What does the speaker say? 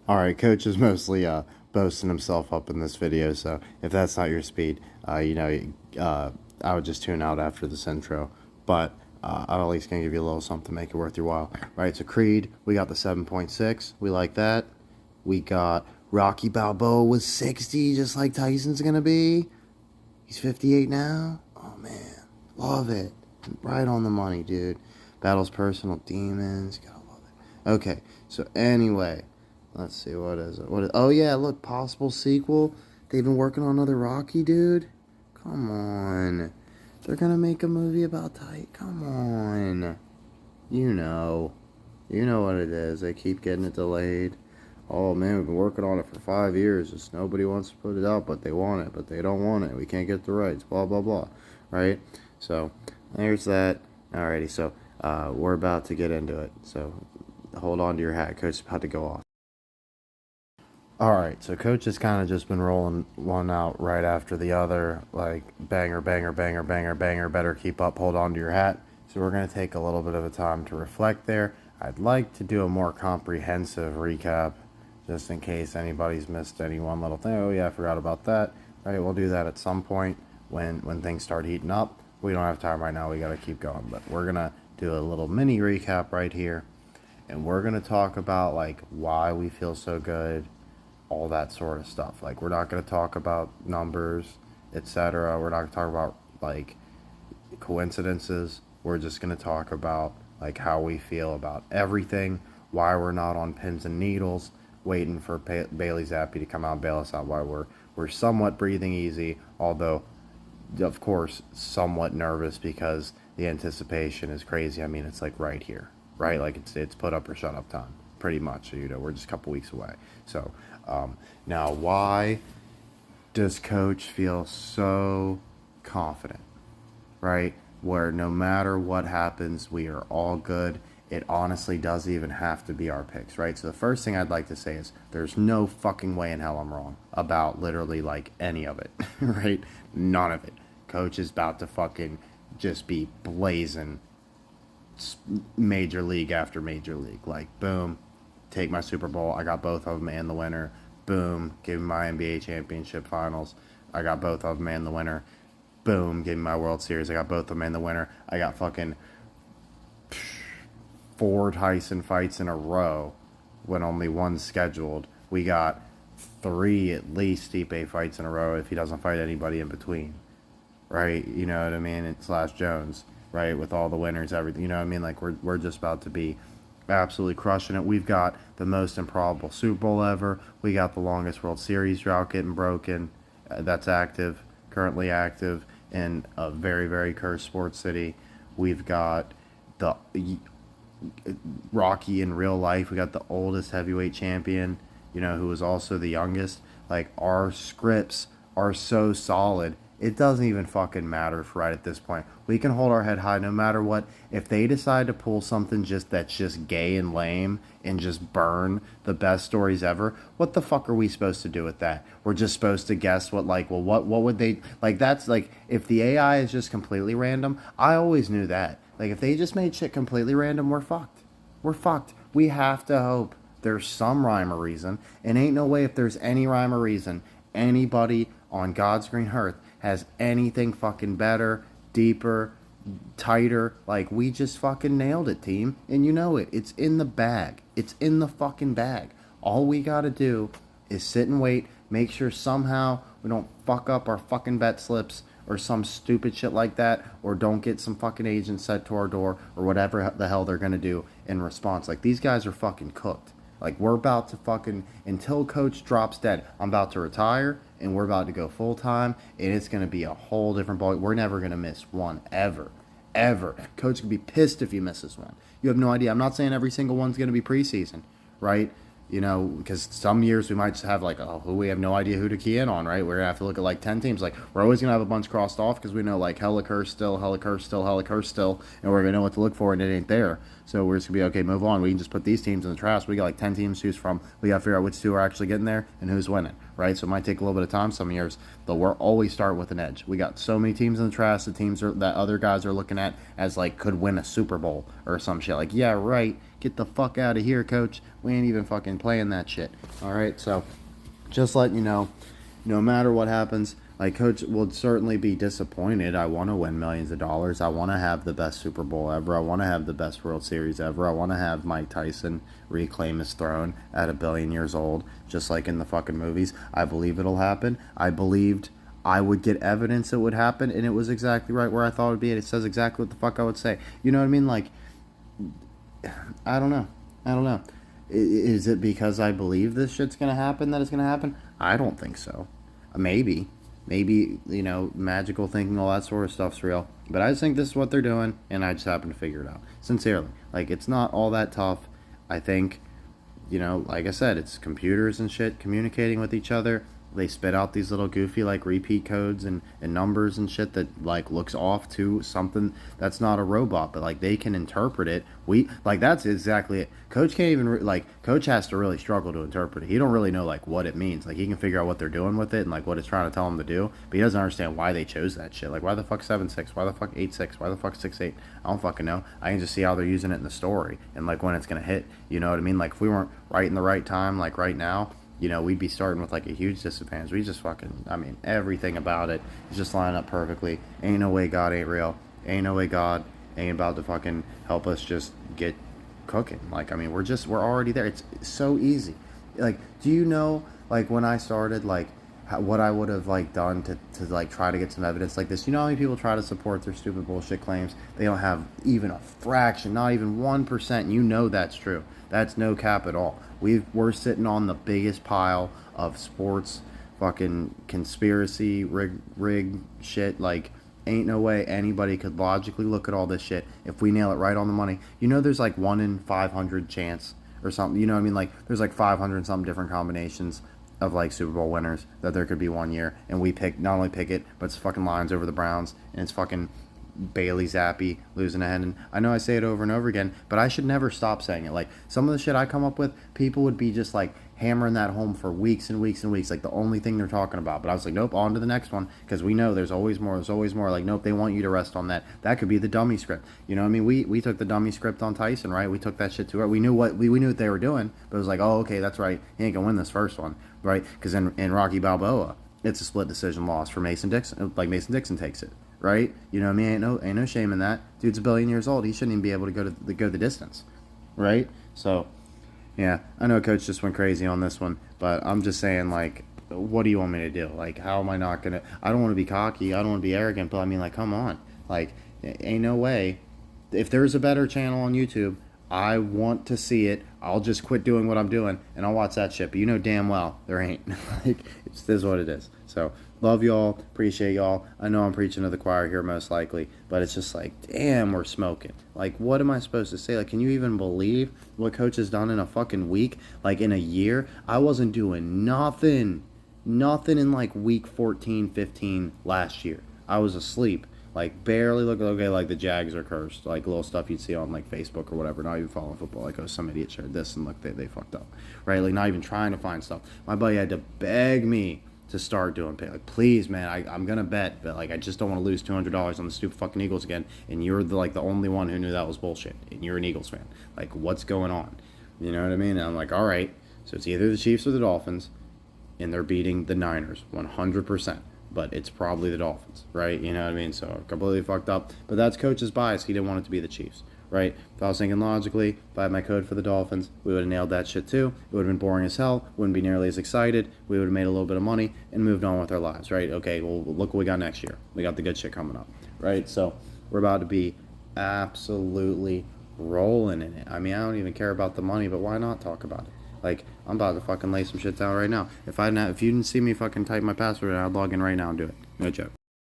All right, coach is mostly boasting himself up in this video, so if that's not your speed, I would just tune out after this intro. But I'm at least gonna give you a little something to make it worth your while. Right, so Creed, we got the 7.6. We like that. We got Rocky Balboa was 60, just like Tyson's gonna be. He's 58 now. Oh man, love it. Right on the money, dude. Battles personal demons. Gotta love it. Okay, so anyway, let's see, what is it? Oh yeah, look, possible sequel. They've been working on another Rocky, dude. Come on. They're gonna make a movie about Ty. Come on. You know. You know what it is. They keep getting it delayed. Oh man, we've been working on it for 5 years. Just nobody wants to put it out, but they want it, but they don't want it. We can't get the rights. Blah blah blah. Right? So there's that. Alrighty, so we're about to get into it. So hold on to your hat. Coach is about to go off. Alright, so Coach has kind of just been rolling one out right after the other, like banger, banger, banger, banger, banger, better keep up, hold on to your hat. So we're going to take a little bit of a time to reflect there. I'd like to do a more comprehensive recap, just in case anybody's missed any one little thing. Oh yeah, I forgot about that. Right, we'll do that at some point when things start heating up. We don't have time right now, we got to keep going. But we're going to do a little mini recap right here. And we're going to talk about like why we feel so good, all that sort of stuff. Like we're not going to talk about numbers, etc. We're not going to talk about like coincidences. We're just going to talk about like how we feel about everything, why we're not on pins and needles waiting for Bailey Zappi to come out and bail us out, why we're somewhat breathing easy, although of course somewhat nervous because the anticipation is crazy. I mean, it's like right here, right? Like it's put up or shut up time, pretty much. So, we're just a couple weeks away. So now, why does Coach feel so confident, right? Where no matter what happens, we are all good. It honestly doesn't even have to be our picks, right? So the first thing I'd like to say is there's no fucking way in hell I'm wrong about literally like any of it, right? None of it. Coach is about to fucking just be blazing major league after major league. Like, boom, take my Super Bowl. I got both of them and the winner. Boom, give me my NBA championship finals. I got both of them and the winner. Boom, give me my World Series. I got both of them and the winner. I got fucking 4 Tyson fights in a row when only one's scheduled. We got 3 at least Stipe fights in a row if he doesn't fight anybody in between, right? You know what I mean? It's Slash Jones, right? With all the winners, everything. You know what I mean? Like we're just about to be absolutely crushing it. We've got the most improbable Super Bowl ever. We got the longest World Series drought getting broken. That's active, currently active in a very, very cursed sports city. We've got the Rocky in real life. We got the oldest heavyweight champion, who was also the youngest. Like, our scripts are so solid. It doesn't even fucking matter right at this point. We can hold our head high no matter what. If they decide to pull something that's just gay and lame and just burn the best stories ever, what the fuck are we supposed to do with that? We're just supposed to guess what would they like? That's like, if the AI is just completely random. I always knew that. Like, if they just made shit completely random, we're fucked. We're fucked. We have to hope there's some rhyme or reason. And ain't no way, if there's any rhyme or reason, anybody on God's green earth has anything fucking better, deeper, tighter. Like, we just fucking nailed it, team. And you know it. It's in the bag. It's in the fucking bag. All we gotta do is sit and wait, make sure somehow we don't fuck up our fucking bet slips or some stupid shit like that, or don't get some fucking agents set to our door, or whatever the hell they're gonna do in response. Like, these guys are fucking cooked. Like, we're about to fucking, until Coach drops dead, I'm about to retire, and we're about to go full time, and it's gonna be a whole different ball. We're never gonna miss one, ever. Ever. Coach could be pissed if he misses one. You have no idea. I'm not saying every single one's gonna be preseason, right? Because some years we might just have like, oh, we have no idea who to key in on, right? We're gonna have to look at like 10 teams. Like, we're always gonna have a bunch crossed off because we know like hella curse still, hella curse still, hella curse still, and we're gonna know what to look for, and it ain't there. So we're just gonna be okay. Move on. We can just put these teams in the trash. We got like 10 teams to choose from. We gotta figure out which 2 are actually getting there and who's winning, right? So it might take a little bit of time some years, but we're always start with an edge. We got so many teams in the trash. The teams that other guys are looking at as like could win a Super Bowl or some shit. Like, yeah, right. Get the fuck out of here, coach. We ain't even fucking playing that shit. All right, so just letting you know, no matter what happens, like coach will certainly be disappointed. I want to win millions of dollars. I want to have the best Super Bowl ever. I want to have the best World Series ever. I want to have Mike Tyson reclaim his throne at 1 billion years old, just like in the fucking movies. I believe it'll happen. I believed I would get evidence it would happen, and it was exactly right where I thought it would be. And it says exactly what the fuck I would say. You know what I mean? Like, I don't know. Is it because I believe this shit's gonna happen that it's gonna happen? I don't think so. Maybe, magical thinking, all that sort of stuff's real. But I just think this is what they're doing, and I just happen to figure it out. Sincerely, like it's not all that tough. I think, like I said, it's computers and shit communicating with each other. They spit out these little goofy like repeat codes and numbers and shit that like looks off to something that's not a robot, but like they can interpret it. That's exactly it. Coach can't even coach has to really struggle to interpret it. He don't really know like what it means. Like he can figure out what they're doing with it and like what it's trying to tell him to do, but he doesn't understand why they chose that shit. Like why the fuck 7-6? Why the fuck 8-6? Why the fuck 6-8? I don't fucking know. I can just see how they're using it in the story and like when it's gonna hit. You know what I mean? Like if we weren't right in the right time, like right now, we'd be starting with like a huge disadvantage. We just everything about it is just lining up perfectly. Ain't no way God ain't real. Ain't no way God ain't about to fucking help us just get cooking. We're already there. It's so easy. Like, do you know, like when I started, like what I would have like done to like try to get some evidence like this? You know how many people try to support their stupid bullshit claims? They don't have even a fraction, not even 1%. You know that's true. That's no cap at all. We're sitting on the biggest pile of sports fucking conspiracy rig shit. Like, ain't no way anybody could logically look at all this shit if we nail it right on the money. There's like 1 in 500 chance or something. You know what I mean? Like, there's like 500 and something different combinations of like Super Bowl winners that there could be one year, and we not only pick it, but it's fucking Lions over the Browns, and it's fucking Bailey Zappi losing a head. And I know I say it over and over again, but I should never stop saying it. Like some of the shit I come up with, people would be just like hammering that home for weeks and weeks and weeks, like the only thing they're talking about. But I was like, nope, on to the next one, because we know there's always more. Like, nope, they want you to rest on that. That could be the dummy script. You know what I mean? We took the dummy script on Tyson, right? We took that shit to her. We knew what they were doing, but it was like, oh, okay, that's right. He ain't gonna win this first one, right? Because in Rocky Balboa, it's a split decision loss for Mason Dixon. Like Mason Dixon takes it, right? You know what I mean? Ain't no shame in that. Dude's 1 billion years old. He shouldn't even be able to go the distance, right? So, yeah, I know Coach just went crazy on this one, but I'm just saying, like, what do you want me to do? Like, how am I not gonna? I don't want to be cocky. I don't want to be arrogant, but I mean, like, come on, like, ain't no way. If there's a better channel on YouTube, I want to see it. I'll just quit doing what I'm doing and I'll watch that shit. But you know damn well there ain't. Like, it just is what it is. So, love y'all. Appreciate y'all. I know I'm preaching to the choir here most likely, but it's just like, damn, we're smoking. Like, what am I supposed to say? Like, can you even believe what Coach has done in a fucking week? Like, in a year? I wasn't doing nothing in like week 14, 15 last year. I was asleep. Like, barely looking, okay, like the Jags are cursed. Like, little stuff you'd see on, like, Facebook or whatever. Not even following football. Like, oh, some idiot shared this, and look, they fucked up. Right? Like, not even trying to find stuff. My buddy had to beg me to start doing pay. Like, please, man, I'm going to bet. But, like, I just don't want to lose $200 on the stupid fucking Eagles again. And you're, the only one who knew that was bullshit. And you're an Eagles fan. Like, what's going on? You know what I mean? And I'm like, all right. So it's either the Chiefs or the Dolphins. And they're beating the Niners 100%. But it's probably the Dolphins, right? You know what I mean? So completely fucked up. But that's Coach's bias. He didn't want it to be the Chiefs, right? If I was thinking logically, if I had my code for the Dolphins, we would have nailed that shit too. It would have been boring as hell. Wouldn't be nearly as excited. We would have made a little bit of money and moved on with our lives, right? Okay, well, look what we got next year. We got the good shit coming up, right? So we're about to be absolutely rolling in it. I mean, I don't even care about the money, but why not talk about it? Like, I'm about to fucking lay some shit down right now. If you didn't see me fucking type my password, I'd log in right now and do it. No joke.